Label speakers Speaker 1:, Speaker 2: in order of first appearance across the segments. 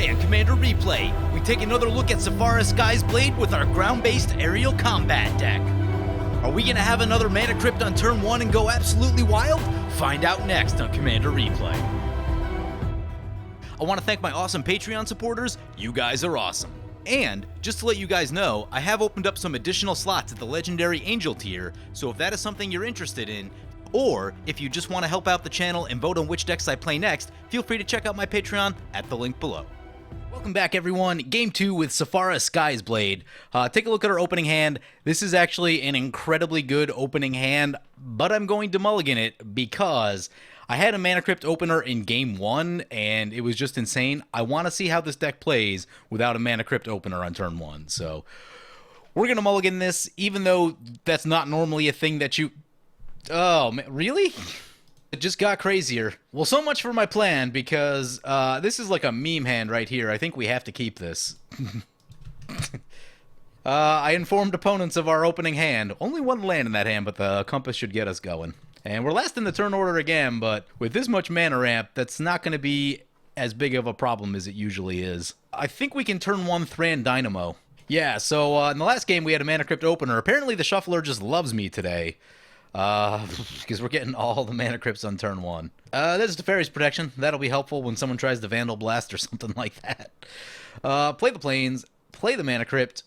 Speaker 1: Today on Commander Replay, we take another look at Sephara Sky's Blade with our ground-based aerial combat deck. Are we gonna have another Mana Crypt on turn 1 and go absolutely wild? Find out next on Commander Replay. I want to thank my awesome Patreon supporters. You guys are awesome. And, just to let you guys know, I have opened up some additional slots at the Legendary Angel tier, so if that is something you're interested in, or if you just want to help out the channel and vote on which decks I play next, feel free to check out my Patreon at the link below. Welcome back, everyone. Game 2 with Sephara Sky's Blade. Take a look at our opening hand. This is actually an incredibly good opening hand, but I'm going to mulligan it because I had a Mana Crypt opener in Game 1, and it was just insane. I want to see how this deck plays without a Mana Crypt opener on turn 1, so we're going to mulligan this, even though that's not normally a thing that you... Oh, man, really? It just got crazier. Well, so much for my plan, because this is like a meme hand right here. I think we have to keep this. I informed opponents of our opening hand. Only one land in that hand, but the compass should get us going. And we're last in the turn order again, but with this much mana ramp, that's not going to be as big of a problem as it usually is. I think we can turn 1 Thran Dynamo. Yeah, so in the last game we had a Mana Crypt opener. Apparently the Shuffler just loves me today. Because we're getting all the Mana Crypts on turn 1. There's Teferi's Protection. That'll be helpful when someone tries to Vandal Blast or something like that. Play the Plains, play the Mana Crypt,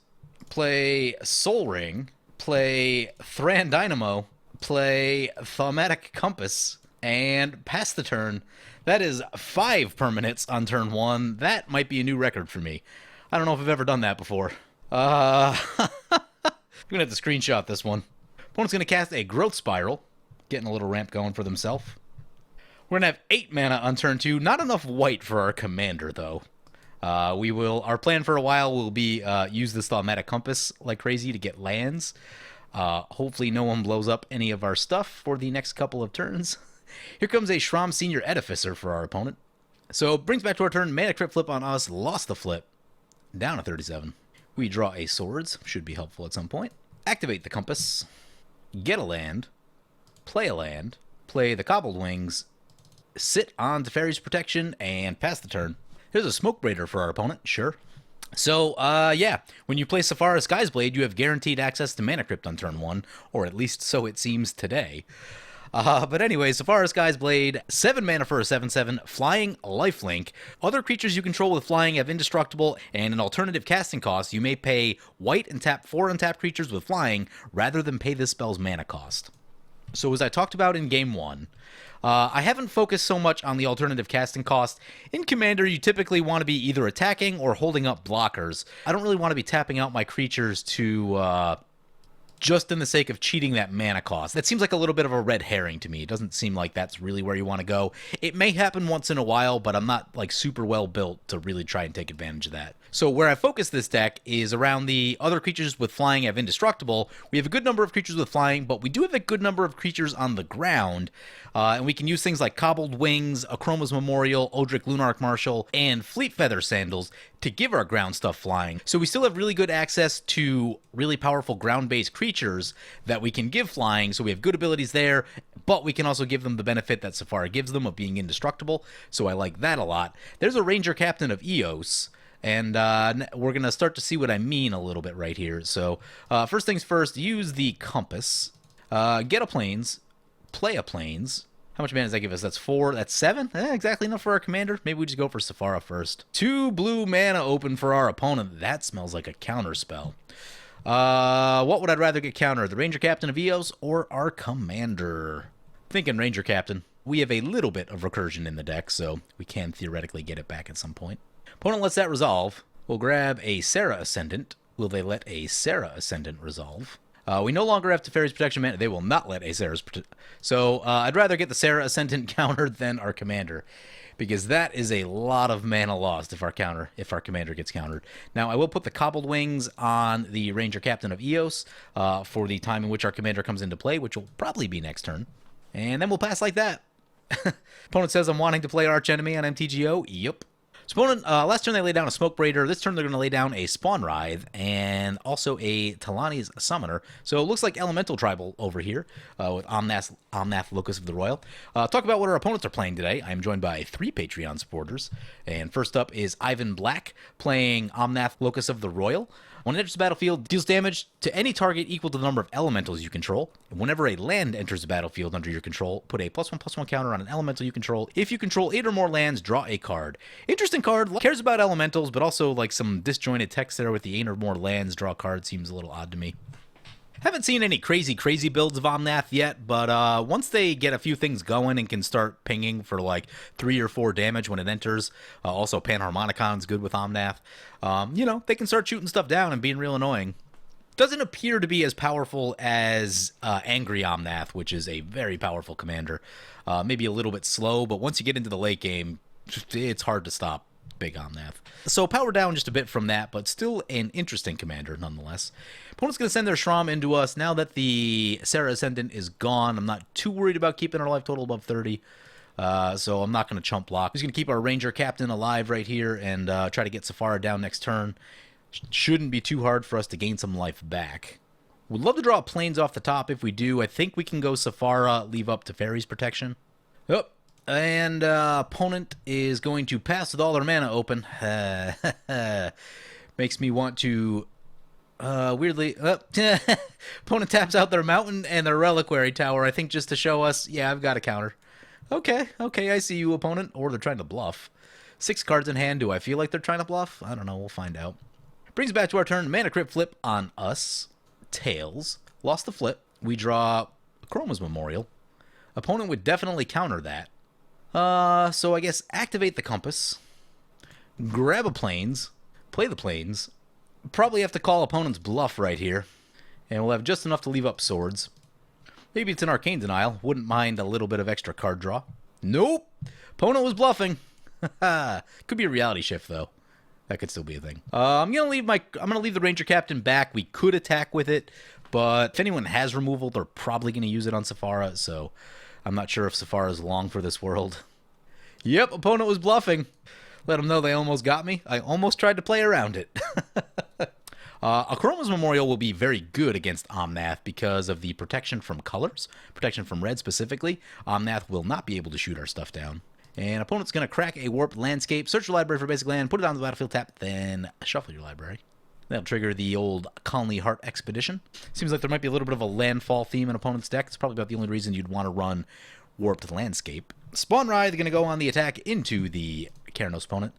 Speaker 1: play Soul Ring, play Thran Dynamo, play Thaumatic Compass, and pass the turn. That is 5 permanents on turn 1. That might be a new record for me. I don't know if I've ever done that before. I'm gonna have to screenshot this one. Opponent's going to cast a Growth Spiral, getting a little ramp going for themselves. We're going to have 8 mana on turn 2. Not enough white for our commander, though. Our plan for a while will be use this Thaumatic Compass like crazy to get lands. Hopefully no one blows up any of our stuff for the next couple of turns. Here comes a Sram Senior Edificer for our opponent. So brings back to our turn, Mana Crypt flip on us, lost the flip, down to 37. We draw a Swords, should be helpful at some point. Activate the Compass. Get a land, play the Cobbled Wings, sit on Teferi's Protection, and pass the turn. Here's a Smoke Braider for our opponent, sure. So, yeah, when you play Sephara Sky's Blade, you have guaranteed access to Mana Crypt on turn 1, or at least so it seems today. But anyway, Sephara Sky's Blade, 7 mana for a 7/7, flying lifelink. Other creatures you control with flying have indestructible and an alternative casting cost. You may pay white and tap 4 untapped creatures with flying rather than pay this spell's mana cost. So as I talked about in Game 1, I haven't focused so much on the alternative casting cost. In Commander, you typically want to be either attacking or holding up blockers. I don't really want to be tapping out my creatures to... just in the sake of cheating that mana cost. That seems like a little bit of a red herring to me. It doesn't seem like that's really where you want to go. It may happen once in a while, but I'm not like super well built to really try and take advantage of that. So where I focus this deck is around the other creatures with flying have indestructible. We have a good number of creatures with flying, but we do have a good number of creatures on the ground. And we can use things like Cobbled Wings, Akroma's Memorial, Odric Lunarch Marshal, and Fleet Feather Sandals to give our ground stuff flying. So we still have really good access to really powerful ground-based creatures that we can give flying, so we have good abilities there, but we can also give them the benefit that Sephara gives them of being indestructible, so I like that a lot. There's a Ranger Captain of Eos, and we're going to start to see what I mean a little bit right here. So first things first, use the Compass, get a Plains, play a Plains. How much mana does that give us? That's 4. That's 7? Exactly enough for our commander. Maybe we just go for Sephara first. 2 blue mana open for our opponent. That smells like a counter spell. What would I rather get countered? The Ranger Captain of Eos or our commander? Thinking Ranger Captain. We have a little bit of recursion in the deck, so we can theoretically get it back at some point. Opponent lets that resolve. We'll grab a Serra Ascendant. Will they let a Serra Ascendant resolve? We no longer have Teferi's Protection mana. They will not let a Serra's Protection. So I'd rather get the Serra Ascendant countered than our commander, because that is a lot of mana lost if our commander gets countered. Now I will put the Cobbled Wings on the Ranger Captain of Eos for the time in which our commander comes into play, which will probably be next turn, and then we'll pass like that. Opponent says I'm wanting to play archenemy on MTGO. Yep. Opponent, last turn they laid down a Smoke Braider. This turn they're going to lay down a Spawn Writhe and also a Talani's Summoner. So it looks like Elemental Tribal over here with Omnath Locus of the Royal. Talk about what our opponents are playing today. I'm joined by 3 Patreon supporters. And first up is Ivan Black playing Omnath Locus of the Royal. When it enters the battlefield, deals damage to any target equal to the number of elementals you control. Whenever a land enters the battlefield under your control, put a +1/+1 counter on an elemental you control. If you control 8 or more lands, draw a card. Interesting card. Cares about elementals, but also like some disjointed text there with the 8 or more lands. Draw a card seems a little odd to me. Haven't seen any crazy builds of Omnath yet, but once they get a few things going and can start pinging for like 3 or 4 damage when it enters, also Panharmonicon's good with Omnath, you know, they can start shooting stuff down and being real annoying. Doesn't appear to be as powerful as Angry Omnath, which is a very powerful commander. Maybe a little bit slow, but once you get into the late game, it's hard to stop big Omnath. So power down just a bit from that, but still an interesting commander nonetheless. Opponent's going to send their Sram into us. Now that the Sarah Ascendant is gone, I'm not too worried about keeping our life total above 30. So I'm not going to chump block. Just going to keep our Ranger Captain alive right here and try to get Sephara down next turn. Shouldn't be too hard for us to gain some life back. Would love to draw Plains off the top. If we do, I think we can go Sephara, leave up Teferi's Protection. Oh, and opponent is going to pass with all their mana open. Makes me want to weirdly opponent taps out their mountain and their reliquary tower, I think just to show us, yeah, I've got a counter. Okay, I see you, opponent. Or they're trying to bluff. 6 cards in hand. Do I feel like they're trying to bluff? I don't know. We'll find out. Brings back to our turn. Mana Crypt flip on us. Tails. Lost the flip. We draw Chroma's Memorial. Opponent would definitely counter that. So I guess activate the Compass. Grab a Plains. Play the Plains. Probably have to call opponent's bluff right here. And we'll have just enough to leave up Swords. Maybe it's an Arcane Denial. Wouldn't mind a little bit of extra card draw. Nope. Opponent was bluffing. Could be a Reality Shift though. That could still be a thing. I'm gonna leave the Ranger Captain back. We could attack with it, but if anyone has removal, they're probably gonna use it on Sephara. So I'm not sure if Sephara is long for this world. Yep, opponent was bluffing. Let them know they almost got me. I almost tried to play around it. Chroma's Memorial will be very good against Omnath because of the protection from colors, protection from red specifically. Omnath will not be able to shoot our stuff down. And opponent's going to crack a Warped Landscape, search your library for basic land, put it on the battlefield, tap, then shuffle your library. That'll trigger the old Colony Heart Expedition. Seems like there might be a little bit of a landfall theme in opponent's deck. It's probably about the only reason you'd want to run Warped Landscape. Spawn Writhe going to go on the attack into the Keranos opponent.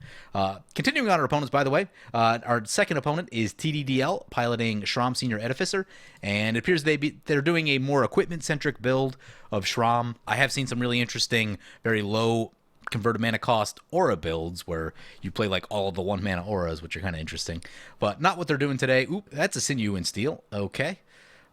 Speaker 1: Continuing on our opponents, by the way, our second opponent is TDDL, piloting Sram Senior Edificer, and it appears they're doing a more equipment-centric build of Sram. I have seen some really interesting, very low converted mana cost aura builds where you play like all of the 1 mana auras, which are kind of interesting, but not what they're doing today. Oop, that's a Sinew and Steel. Okay.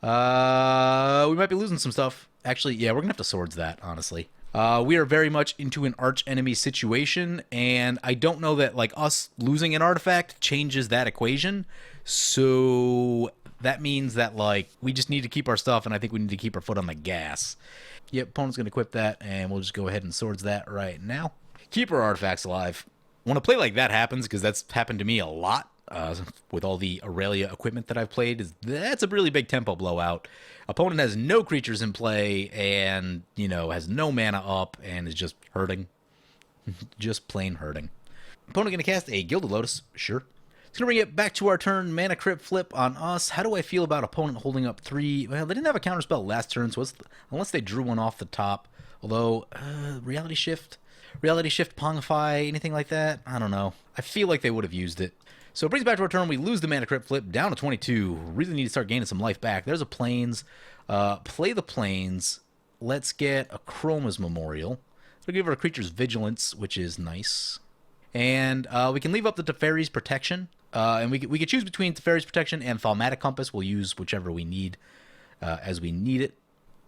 Speaker 1: We might be losing some stuff. Actually, yeah, we're gonna have to Swords that, honestly. We are very much into an archenemy situation, and I don't know that like us losing an artifact changes that equation. So that means that like we just need to keep our stuff, and I think we need to keep our foot on the gas. Yep, opponent's going to equip that, and we'll just go ahead and Swords that right now. Keep our artifacts alive. When a play like that happens, because that's happened to me a lot with all the Aurelia equipment that I've played, that's a really big tempo blowout. Opponent has no creatures in play, and, you know, has no mana up, and is just hurting. Just plain hurting. Opponent going to cast a Gilded Lotus. Sure. It's going to bring it back to our turn. Mana Crypt flip on us. How do I feel about opponent holding up 3? Well, they didn't have a counterspell last turn, so unless they drew one off the top. Although, Reality Shift, Pongify, anything like that? I don't know. I feel like they would have used it. So it brings back to our turn. We lose the Mana Crypt flip down to 22. Really need to start gaining some life back. There's a Plains. Play the Plains. Let's get a Chroma's Memorial. It'll give our creatures Vigilance, which is nice. And we can leave up the Teferi's Protection. And we could choose between Teferi's Protection and Thaumatic Compass. We'll use whichever we need as we need it.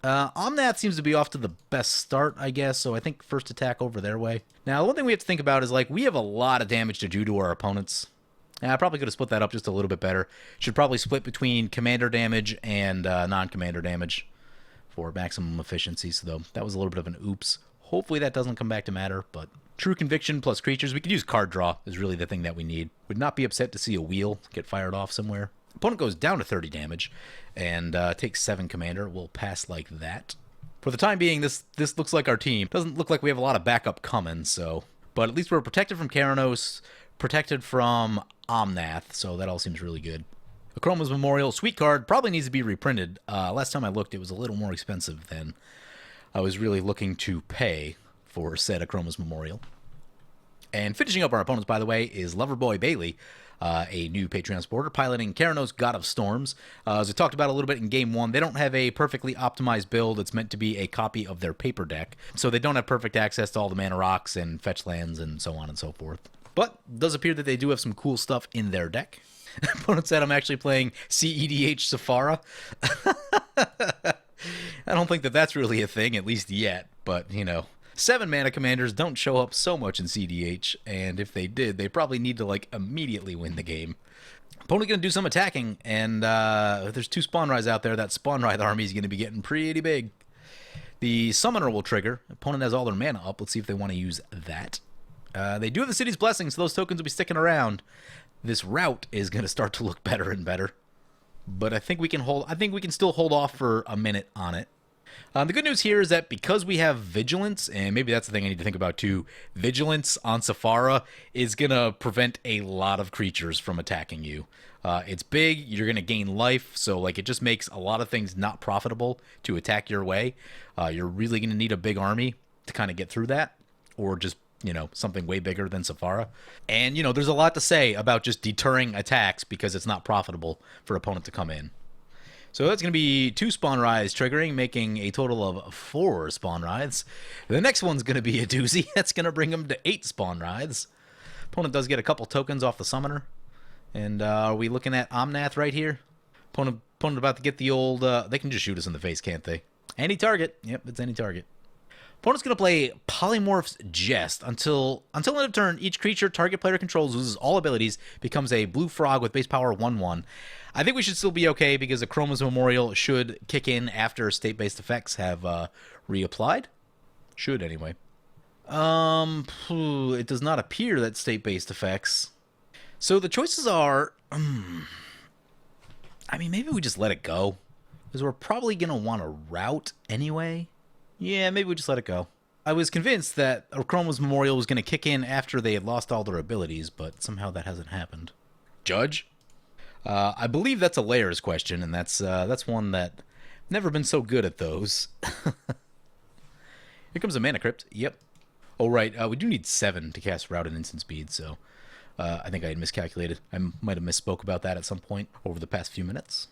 Speaker 1: Omnath seems to be off to the best start, I guess, so I think first attack over their way. Now, one thing we have to think about is, like, we have a lot of damage to do to our opponents. I probably could have split that up just a little bit better. Should probably split between commander damage and non-commander damage for maximum efficiency, so that was a little bit of an oops. Hopefully that doesn't come back to matter, but True Conviction plus creatures. We could use card draw is really the thing that we need. Would not be upset to see a wheel get fired off somewhere. Opponent goes down to 30 damage and takes 7 commander. We'll pass like that. For the time being, this looks like our team. Doesn't look like we have a lot of backup coming, so... But at least we're protected from Keranos, protected from Omnath, so that all seems really good. Akroma's Memorial, sweet card, probably needs to be reprinted. Last time I looked, it was a little more expensive than I was really looking to pay for said Akroma's Memorial. And finishing up our opponents, by the way, is Loverboy Bailey, a new Patreon supporter, piloting Keranos, God of Storms. As I talked about a little bit in Game 1, they don't have a perfectly optimized build. It's meant to be a copy of their paper deck, so they don't have perfect access to all the mana rocks and fetch lands and so on and so forth. But it does appear that they do have some cool stuff in their deck. Opponent said I'm actually playing CEDH Sephara. I don't think that that's really a thing, at least yet, but, you know. 7 mana commanders don't show up so much in CDH, and if they did, they probably need to, like, immediately win the game. Opponent going to do some attacking, and if there's 2 Spawn Rides out there, that Spawn Ride army is going to be getting pretty big. The Summoner will trigger. Opponent has all their mana up. Let's see if they want to use that. They do have the City's Blessing, so those tokens will be sticking around. This route is going to start to look better and better. But I think we can hold. I think we can still hold off for a minute on it. The good news here is that because we have Vigilance, and maybe that's the thing I need to think about too, Vigilance on Sephara is going to prevent a lot of creatures from attacking you. It's big, you're going to gain life, so like it just makes a lot of things not profitable to attack your way. You're really going to need a big army to kind of get through that, or just, you know, something way bigger than Sephara. And, you know, there's a lot to say about just deterring attacks because it's not profitable for opponent to come in. So that's going to be 2 Spawn Rides triggering, making a total of 4 Spawn Rides. The next one's going to be a doozy. That's going to bring them to 8 Spawn Rides. Opponent does get a couple tokens off the Summoner. And are we looking at Omnath right here? Opponent about to get the old... they can just shoot us in the face, can't they? Any target. Yep, it's any target. Opponent's going to play Polymorph's Jest. Until end of turn, each creature target player controls loses all abilities, becomes a blue frog with base power 1/1. I think we should still be okay because Akroma's Memorial should kick in after state-based effects have reapplied. Should, anyway. It does not appear that state-based effects. So the choices are... I mean, maybe we just let it go. Because we're probably going to want to route anyway. Yeah, maybe we just let it go. I was convinced that Akroma's Memorial was going to kick in after they had lost all their abilities, but somehow that hasn't happened. Judge? I believe that's a layers question, and that's one that never been so good at those. Here comes a Mana Crypt. Yep. Oh, right. We do need 7 to cast Route and Instant Speed, so I think I had miscalculated. I might have misspoke about that at some point over the past few minutes.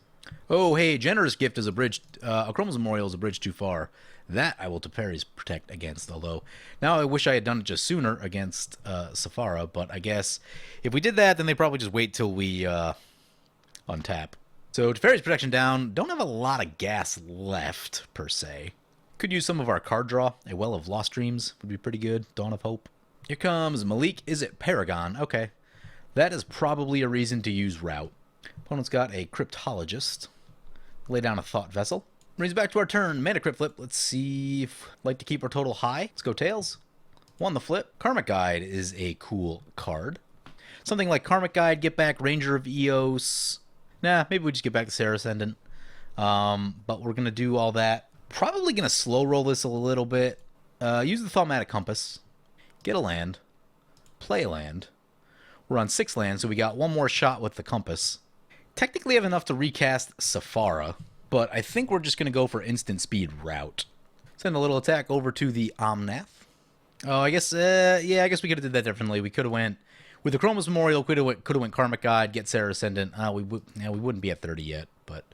Speaker 1: Oh, hey, Generous Gift is a bridge. Akroma's Memorial is a bridge too far. That I will to parries protect against, although now I wish I had done it just sooner against Sephara, but I guess if we did that, then they probably just wait till we untap. So Teferi's protection down. Don't have a lot of gas left, per se. Could use some of our card draw. A Well of Lost Dreams would be pretty good. Dawn of Hope. Here comes Malik. Is it Paragon? Okay. That is probably a reason to use Route. Opponent's got a Cryptologist. Lay down a Thought Vessel. Brings back to our turn. Mana Crypt flip. Let's see if I'd like to keep our total high. Let's go Tails. 1 the flip. Karmic Guide is a cool card. Something like Karmic Guide, get back Ranger of Eos. Nah, maybe we just get back the Sarah Ascendant. But we're going to do all that. Probably going to slow roll this a little bit. Use the Thaumatic Compass. Get a land. Play a land. We're on 6 lands, so we got 1 more shot with the Compass. Technically have enough to recast Sephara, but I think we're just going to go for instant speed route. Send a little attack over to the Omnath. Oh, I guess, yeah, I guess we could have did that differently. We could have went, with the Akroma's Memorial, could have went Karmic Guide, get Sarah Ascendant. We wouldn't be at 30 yet, but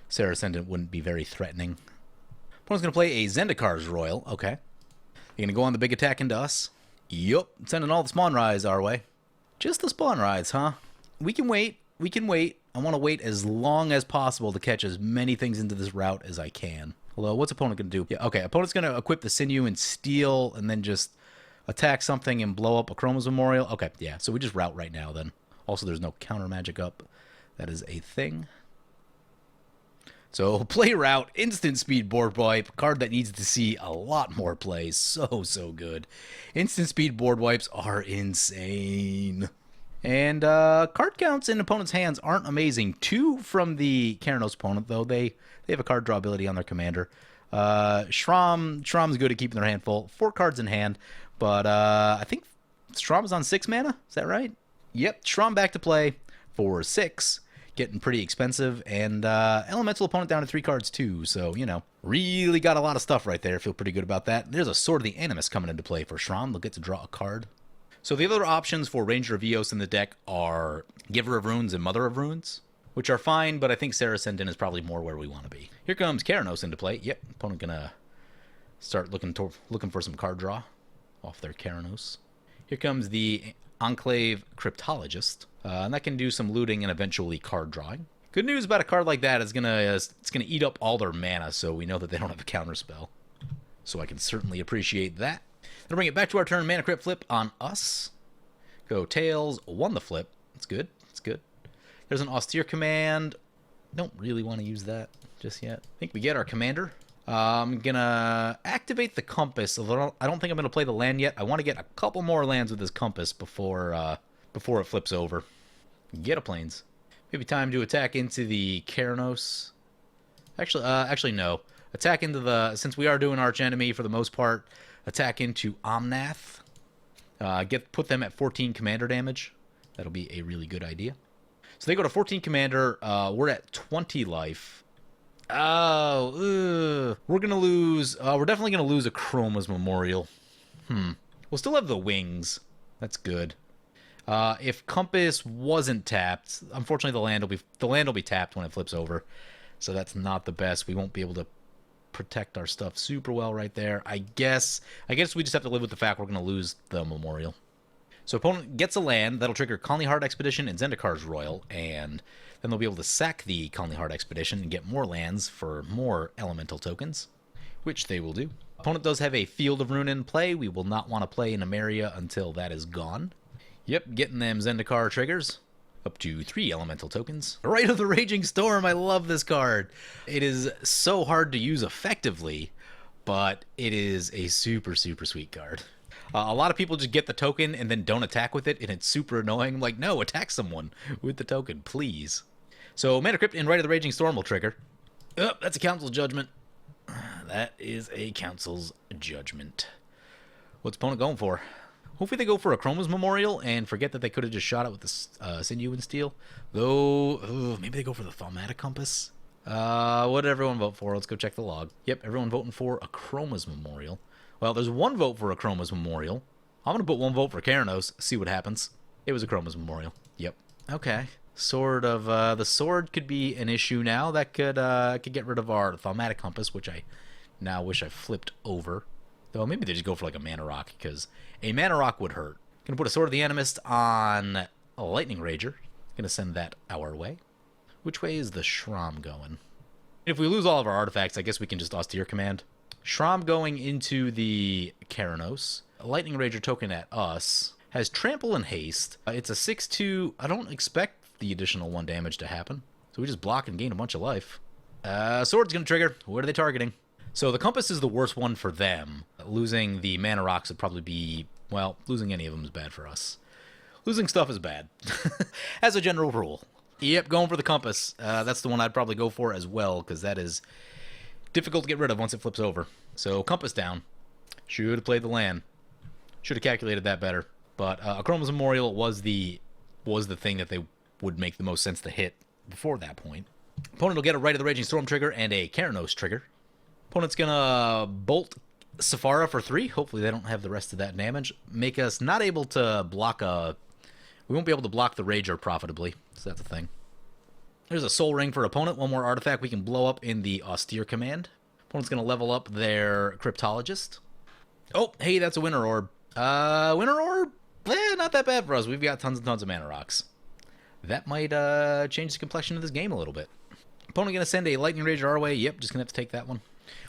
Speaker 1: Sarah Ascendant wouldn't be very threatening. Opponent's going to play a Zendikar's Royal. Okay. You're going to go on the big attack into us? Yup. Sending all the Spawn Rides our way. Just the Spawn Rides, huh? We can wait. We can wait. I want to wait as long as possible to catch as many things into this route as I can. Although, what's opponent going to do? Yeah, okay, opponent's going to equip the Sinew and steal, and then just attack something and blow up Akroma's Memorial. Okay, yeah, so we just route right now then. Also, there's no counter magic up. That is a thing. So play route, instant speed board wipe, card that needs to see a lot more play. So good. Instant speed board wipes are insane. And card counts in opponents' hands aren't amazing. 2 from the Keranos opponent, though. They have a card draw ability on their commander. Shram's good at keeping their hand full. 4 cards in hand, but I think Shram is on 6 mana. Is that right? Yep, Shram back to play for 6. Getting pretty expensive, and elemental opponent down to 3 cards too, so, you know, really got a lot of stuff right there. Feel pretty good about that. There's a Sword of the Animus coming into play for Shram. They'll get to draw a card. So the other options for Ranger of Eos in the deck are Giver of Runes and Mother of Runes, which are fine, but I think Saracendon is probably more where we want to be. Here comes Keranos into play. Yep, opponent gonna start looking for some card draw off their Keranos. Here comes the Enclave Cryptologist, and that can do some looting and eventually card drawing. Good news about a card like that is it's gonna eat up all their mana, so we know that they don't have a counterspell. So I can certainly appreciate that. Then bring it back to our turn. Mana Crypt flip on us. Go Tails, 1 the flip. That's good. That's good. There's an Austere Command. Don't really want to use that just yet. I think we get our commander. I'm gonna activate the compass. Although I don't think I'm gonna play the land yet. I want to get a couple more lands with this compass before it flips over. Get a plains. Maybe time to attack into the Keranos. Actually no. Attack into since we are doing archenemy for the most part. Attack into Omnath. Put them at 14 commander damage. That'll be a really good idea. So they go to 14 commander. We're at 20 life. Oh, we're gonna lose. We're definitely gonna lose a Chroma's Memorial. We'll still have the wings. That's good. If Compass wasn't tapped, unfortunately the land will be tapped when it flips over. So that's not the best. We won't be able to protect our stuff super well right there. I guess we just have to live with the fact we're gonna lose the Memorial. So opponent gets a land that'll trigger Conley Heart Expedition and Zendikar's Royal, and then they'll be able to sack the Conley Heart Expedition and get more lands for more elemental tokens, which they will do. Opponent does have a Field of Ruin in play. We will not want to play in Emeria until that is gone. Yep, getting them Zendikar triggers. Up to 3 elemental tokens. Rite of the Raging Storm, I love this card. It is so hard to use effectively, but it is a super sweet card. A lot of people just get the token and then don't attack with it, and it's super annoying. I'm like, no, attack someone with the token, please. So Mana Crypt and Rite of the Raging Storm will trigger. Oh, that's a Council's Judgment. That is a Council's Judgment. What's opponent going for? Hopefully they go for a Chroma's Memorial and forget that they could have just shot it with the Sinew and Steel. Though, maybe they go for the Thaumatic Compass. What did everyone vote for? Let's go check the log. Yep, everyone voting for a Chroma's Memorial. Well, there's 1 vote for a Chroma's Memorial. I'm going to put 1 vote for Keranos, see what happens. It was a Chroma's Memorial. Yep. Okay. The sword could be an issue now. That could get rid of our Thaumatic Compass, which I now wish I flipped over. Though maybe they just go for like a Mana Rock, because a Mana Rock would hurt. Gonna put a Sword of the Animist on a Lightning Rager. Gonna send that our way. Which way is the Shram going? If we lose all of our artifacts, I guess we can just Austere Command. Shram going into the Keranos. A Lightning Rager token at us. Has Trample and Haste. It's a 6/2. I don't expect the additional 1 damage to happen. So we just block and gain a bunch of life. Sword's gonna trigger. What are they targeting? So the Compass is the worst one for them. Losing the Mana Rocks would probably be, well, losing any of them is bad for us. Losing stuff is bad. As a general rule. Yep, going for the Compass. That's the one I'd probably go for as well, because that is difficult to get rid of once it flips over. So Compass down. Should have played the land. Should have calculated that better. But a Chroma's Memorial was the thing that they would make the most sense to hit before that point. Opponent will get a Rite of the Raging Storm trigger and a Keranos trigger. Opponent's gonna bolt Sephara for 3. Hopefully they don't have the rest of that damage. Make us not able to block we won't be able to block the Rager profitably. So that's the thing. There's a Soul Ring for opponent. 1 more artifact we can blow up in the Austere Command. Opponent's gonna level up their Cryptologist. Oh, hey, that's a Winter Orb. Winter Orb? Not that bad for us. We've got tons and tons of Mana Rocks. That might change the complexion of this game a little bit. Opponent gonna send a Lightning Rager our way. Yep, just gonna have to take that one.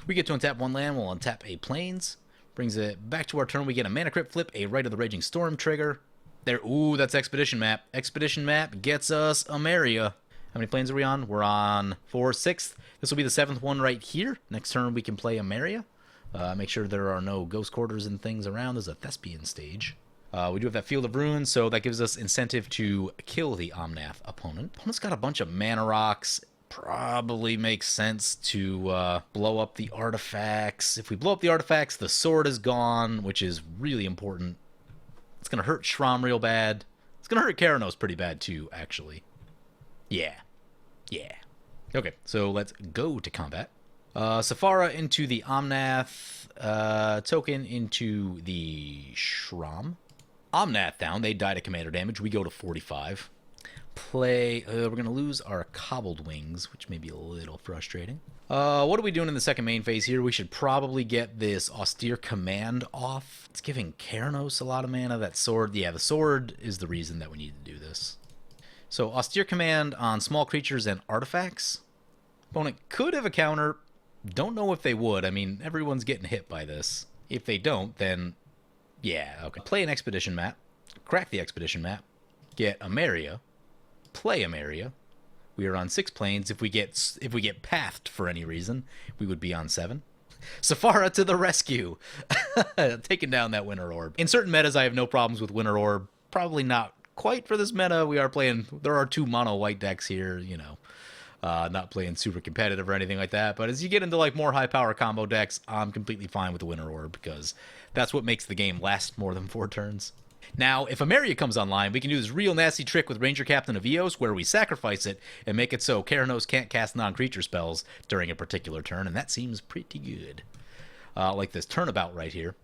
Speaker 1: We get to untap 1 land, we'll untap a Plains. Brings it back to our turn. We get a Mana Crypt flip, a Rite of the Raging Storm trigger. There, ooh, that's Expedition Map. Expedition Map gets us Emeria. How many planes are we on? We're on 4, 6th. This will be the 7th one right here. Next turn we can play Ameria. Make sure there are no ghost quarters and things around. There's a Thespian stage. We do have that Field of Ruins, so that gives us incentive to kill the Omnath opponent. Opponent's got a bunch of mana rocks. Probably makes sense to blow up the artifacts. If we blow up the artifacts, the sword is gone, which is really important. It's going to hurt Sram real bad. It's going to hurt Keranos pretty bad too, actually. Yeah. Okay, so let's go to combat. Sephara into the Omnath. Token into the Sram. Omnath down. They die to commander damage. We go to 45. Play. We're going to lose our Cobbled Wings, which may be a little frustrating. What are we doing in the second main phase here? We should probably get this Austere Command off. It's giving Keranos a lot of mana. That sword. Yeah, the sword is the reason that we need to do this. So Austere Command on small creatures and artifacts. Opponent could have a counter. Don't know if they would. I mean, everyone's getting hit by this. If they don't, then yeah, okay. Play an expedition map. Crack the expedition map. Get Ameria. Play Ameria. We are on 6 planes. If we get pathed for any reason, we would be on 7. Sephara to the rescue. Taking down that Winter Orb. In certain metas, I have no problems with Winter Orb. Probably not quite for this meta. We are playing. There are 2 mono white decks here. You know. Not playing super competitive or anything like that, but as you get into like more high power combo decks, I'm completely fine with the Winter Orb because that's what makes the game last more than 4 turns. Now, if Ameria comes online, we can do this real nasty trick with Ranger Captain of Eos where we sacrifice it and make it so Keranos can't cast non-creature spells during a particular turn, and that seems pretty good. Like this turnabout right here.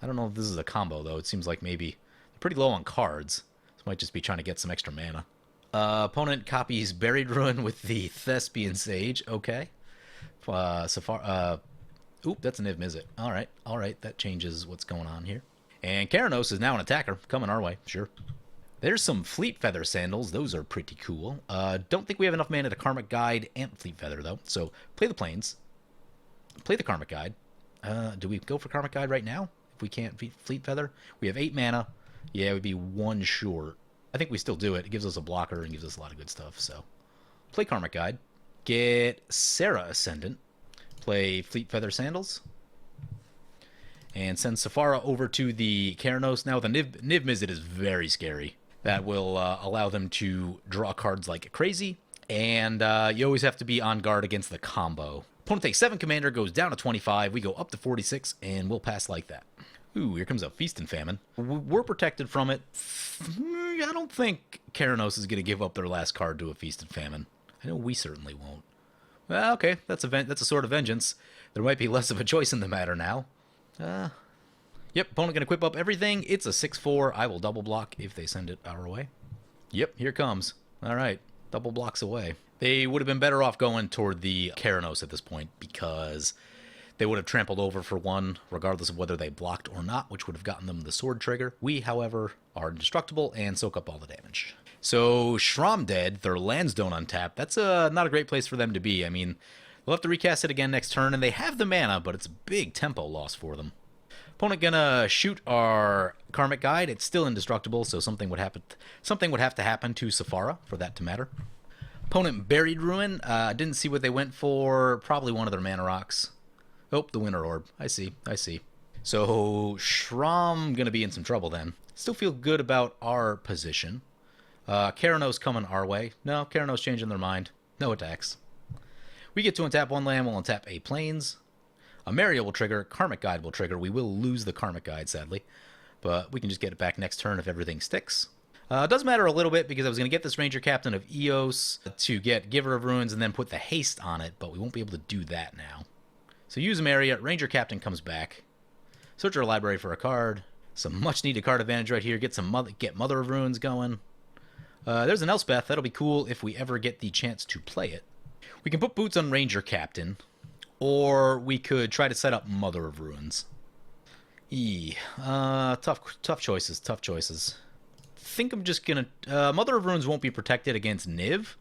Speaker 1: I don't know if this is a combo, though. It seems like maybe they're pretty low on cards. This might just be trying to get some extra mana. Opponent copies Buried Ruin with the Thespian Sage. Okay. Sephara. Oop, that's an Niv-Mizzet. Alright, that changes what's going on here. And Keranos is now an attacker. Coming our way, sure. There's some Fleet Feather Sandals. Those are pretty cool. Don't think we have enough mana to Karmic Guide and Fleet Feather, though. So, play the Plains. Play the Karmic Guide. Do we go for Karmic Guide right now? If we can't Fleet Feather? We have 8 mana. Yeah, it would be 1 short. I think we still do it. It gives us a blocker and gives us a lot of good stuff. So, play Karmic Guide. Get Serra Ascendant. Play Fleet Feather Sandals. And send Sephara over to the Keranos. Now, the Niv-Mizzet is very scary. That will allow them to draw cards like crazy. And you always have to be on guard against the combo. Opponent takes 7 commander, goes down to 25. We go up to 46, and we'll pass like that. Ooh, here comes a Feast and Famine. We're protected from it. I don't think Keranos is going to give up their last card to a Feast and Famine. I know we certainly won't. Well, okay, that's a sort of vengeance. There might be less of a choice in the matter now. Yep, opponent going to equip up everything. It's a 6/4. I will double block if they send it our way. Yep, here it comes. All right, double blocks away. They would have been better off going toward the Keranos at this point because they would have trampled over for 1, regardless of whether they blocked or not, which would have gotten them the sword trigger. We, however, are indestructible and soak up all the damage. So, Sram dead, their lands don't untap. That's not a great place for them to be. I mean, they'll have to recast it again next turn, and they have the mana, but it's a big tempo loss for them. Opponent gonna shoot our Karmic Guide. It's still indestructible, so something would have to happen to Sephara for that to matter. Opponent Buried Ruin. Didn't see what they went for. Probably one of their mana rocks. Oh, the Winter Orb. I see. So, Sram gonna be in some trouble then. Still feel good about our position. Keranos coming our way. No, Keranos changing their mind. No attacks. We get to untap 1 land, we'll untap 8 planes. Ameria will trigger, Karmic Guide will trigger. We will lose the Karmic Guide, sadly. But we can just get it back next turn if everything sticks. It does matter a little bit because I was going to get this Ranger Captain of Eos to get Giver of Runes and then put the haste on it, but we won't be able to do that now. So use Ameria, Ranger Captain comes back. Search our library for a card. Some much needed card advantage right here. Get Mother of Runes going. There's an Elspeth. That'll be cool if we ever get the chance to play it. We can put boots on Ranger Captain, or we could try to set up Mother of Runes. Tough choices. Think I'm just gonna Mother of Runes won't be protected against Niv.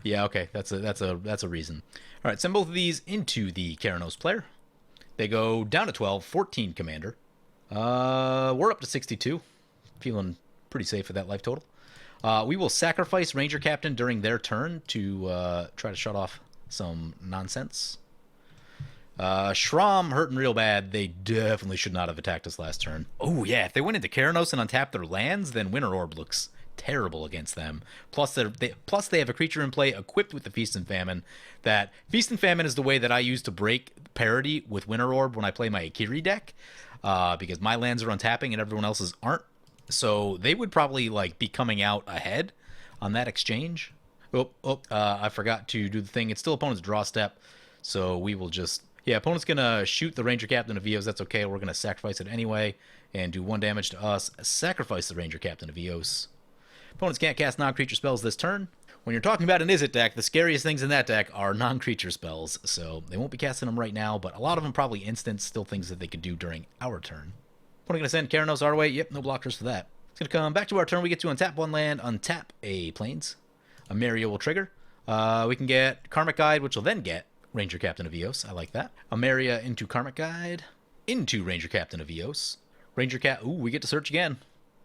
Speaker 1: Yeah, okay, that's a reason. All right, send both of these into the Keranos player. They go down to 12, 14 commander. We're up to 62. Feeling pretty safe with that life total. We will sacrifice Ranger Captain during their turn to try to shut off some nonsense. Sram hurting real bad. They definitely should not have attacked us last turn. Oh, yeah. If they went into Keranos and untapped their lands, then Winter Orb looks terrible against them. Plus they have a creature in play equipped with the Feast and Famine. That Feast and Famine is the way that I use to break parity with Winter Orb when I play my Akiri deck. Because my lands are untapping and everyone else's aren't. So they would probably like be coming out ahead on that exchange. I forgot to do the thing. It's still opponent's draw step. So we will just... Yeah, opponent's going to shoot the Ranger Captain of Eos. That's okay. We're going to sacrifice it anyway and do 1 damage to us. Sacrifice the Ranger Captain of Eos. Opponents can't cast non-creature spells this turn. When you're talking about an Izzet deck, the scariest things in that deck are non-creature spells. So they won't be casting them right now, but a lot of them probably instant, still things that they could do during our turn. Opponent going to send Keranos our way. Yep, no blockers for that. It's going to come back to our turn. We get to untap 1 land, untap a Plains. A Maria will trigger. We can get Karmic Guide, which will then get Ranger Captain of Eos. I like that. A Maria into Karmic Guide. Into Ranger Captain of Eos. Ooh, we get to search again.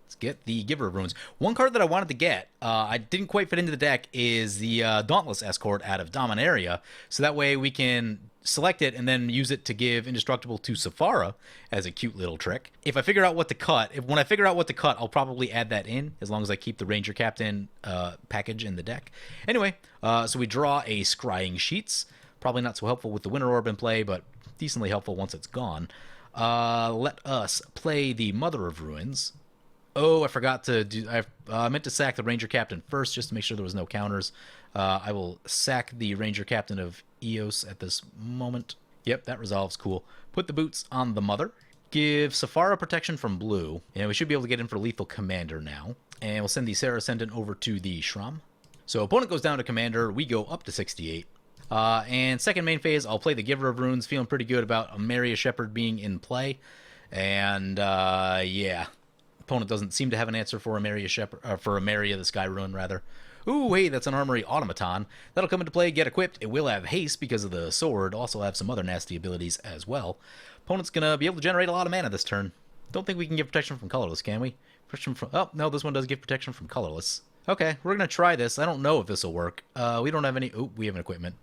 Speaker 1: Let's get the Giver of Runes. One card that I wanted to get, I didn't quite fit into the deck, is the Dauntless Escort out of Dominaria. So that way we can select it and then use it to give Indestructible to Sephara as a cute little trick. If I figure out what to cut, when I figure out what to cut, I'll probably add that in, as long as I keep the Ranger Captain package in the deck. Anyway, so we draw a Scrying Sheets. Probably not so helpful with the Winter Orb in play, but decently helpful once it's gone. Let us play the Mother of Ruins. Oh, I forgot to do... I meant to sack the Ranger Captain first, just to make sure there was no counters. I will sack the Ranger Captain of Eos at this moment. Yep, that resolves. Cool. Put the boots on the Mother. Give Sephara protection from blue. And we should be able to get in for Lethal Commander now. And we'll send the Sarah Ascendant over to the Sram. So opponent goes down to Commander. We go up to 68. And second main phase, I'll play the Giver of Runes. Feeling pretty good about a Maria Shepherd being in play. And, yeah... Opponent doesn't seem to have an answer for a Maria for a Maria the Sky Ruin, rather. Ooh, hey, that's an Armory Automaton. That'll come into play, get equipped. It will have haste because of the sword. Also have some other nasty abilities as well. Opponent's gonna be able to generate a lot of mana this turn. Don't think we can give protection from colorless, can we? Protection from... Oh, no, this one does give protection from colorless. Okay, we're gonna try this. I don't know if this will work. We don't have any... Oh, we have an equipment.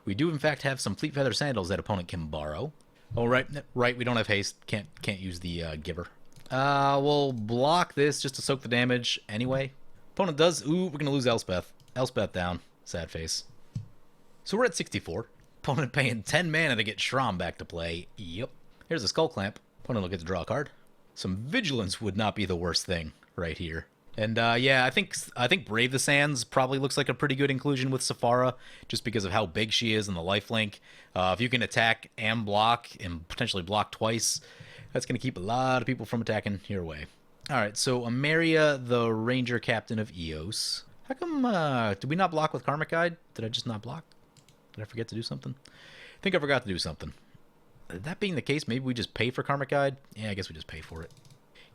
Speaker 1: We do, in fact, have some Fleet Feather Sandals that opponent can borrow. Oh, right, we don't have haste. Can't use the Giver. We'll block this just to soak the damage anyway. Opponent does... Ooh, we're going to lose Elspeth. Elspeth down. Sad face. So we're at 64. Opponent paying 10 mana to get Sram back to play. Yep. Here's a Skull Clamp. Opponent will get to draw a card. Some Vigilance would not be the worst thing right here. And, yeah, I think Brave the Sands probably looks like a pretty good inclusion with Sephara, just because of how big she is and the lifelink. If you can attack and block, and potentially block twice... That's going to keep a lot of people from attacking your way. Alright, so Amaria, the Ranger Captain of Eos. How come, did we not block with Karmic Guide? Did I just not block? Did I forget to do something? I think I forgot to do something. That being the case, maybe we just pay for Karmic Guide? Yeah, I guess we just pay for it.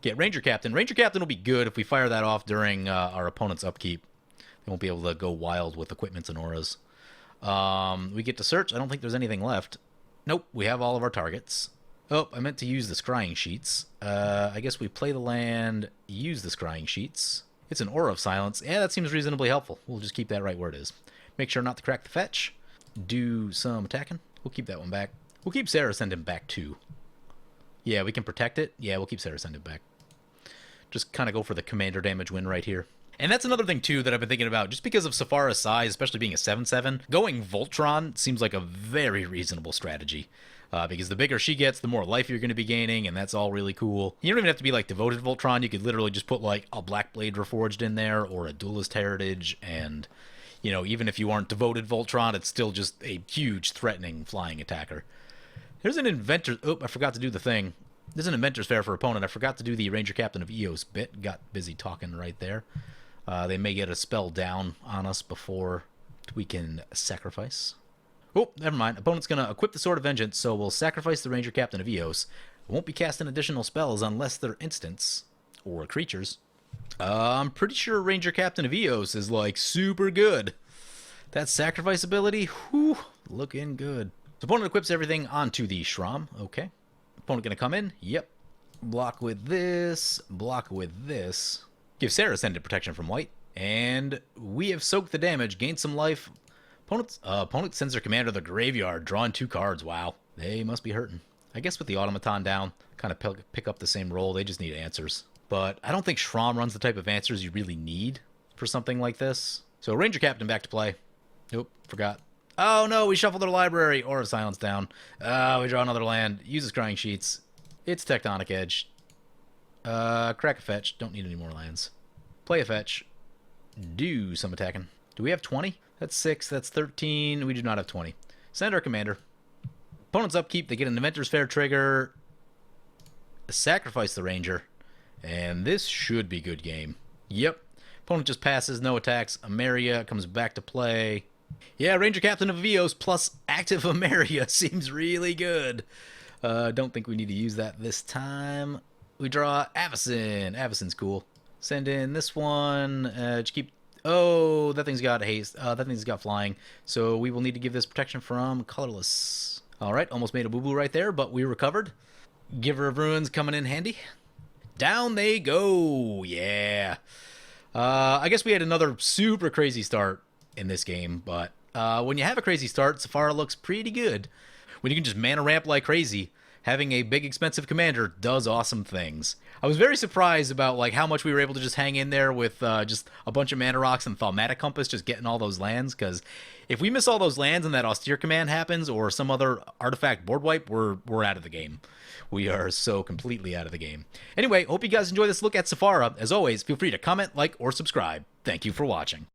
Speaker 1: Get Ranger Captain. Ranger Captain will be good if we fire that off during our opponent's upkeep. They won't be able to go wild with equipments and auras. We get to search. I don't think there's anything left. Nope, we have all of our targets. Oh, I meant to use the Scrying Sheets. I guess we play the land, use the Scrying Sheets. It's an Aura of Silence. Yeah, that seems reasonably helpful. We'll just keep that right where it is. Make sure not to crack the fetch. Do some attacking. We'll keep that one back. We'll keep Sarah Ascendant back too. Yeah, we can protect it. Yeah, we'll keep Sarah Ascendant back. Just kind of go for the commander damage win right here. And that's another thing, too, that I've been thinking about. Just because of Sephara's size, especially being a 7/7, going Voltron seems like a very reasonable strategy. Because the bigger she gets, the more life you're going to be gaining, and that's all really cool. You don't even have to be, like, devoted Voltron. You could literally just put, like, a Black Blade Reforged in there, or a Duelist Heritage, and, you know, even if you aren't devoted Voltron, it's still just a huge, threatening flying attacker. There's an Inventor... Oh, I forgot to do the thing. There's an Inventor's Fair for opponent. I forgot to do the Ranger Captain of Eos bit. Got busy talking right there. They may get a spell down on us before we can sacrifice. Oh, never mind. Opponent's going to equip the Sword of Vengeance, so we'll sacrifice the Ranger Captain of Eos. Won't be casting additional spells unless they're instants or creatures. I'm pretty sure Ranger Captain of Eos is, like, super good. That sacrifice ability, whew, looking good. So opponent equips everything onto the Sram. Okay. Opponent going to come in. Yep. Block with this. Block with this. Give Sarah Ascendant protection from white. And we have soaked the damage, gained some life. Opponent sends their commander to the graveyard, drawing 2 cards. Wow, they must be hurting. I guess with the automaton down, kind of pick up the same role. They just need answers. But I don't think Sram runs the type of answers you really need for something like this. So Ranger Captain back to play. Nope, forgot. Oh no, we shuffled our library. Aura of Silence down. We draw another land. Uses Crying Sheets. It's Tectonic Edge. Crack a fetch. Don't need any more lands. Play a fetch. Do some attacking. Do we have 20? That's 6. That's 13. We do not have 20. Send our commander. Opponent's upkeep. They get an Inventor's Fair trigger. Sacrifice the Ranger. And this should be good game. Yep. Opponent just passes. No attacks. Ameria comes back to play. Yeah, Ranger Captain of Eos plus active Ameria seems really good. Don't think we need to use that this time. We draw Avacyn. Avacyn's cool. Send in this one. Just keep... Oh, that thing's got haste. That thing's got flying. So we will need to give this protection from colorless. All right, almost made a boo-boo right there, but we recovered. Giver of Ruins coming in handy. Down they go. Yeah. I guess we had another super crazy start in this game, but when you have a crazy start, Sephara looks pretty good. When you can just mana ramp like crazy, having a big expensive commander does awesome things. I was very surprised about like how much we were able to just hang in there with just a bunch of mana rocks and Thaumatic Compass, just getting all those lands, because if we miss all those lands and that austere command happens or some other artifact board wipe, we're out of the game. We are so completely out of the game. Anyway, hope you guys enjoy this look at Sephara. As always, feel free to comment, like, or subscribe. Thank you for watching.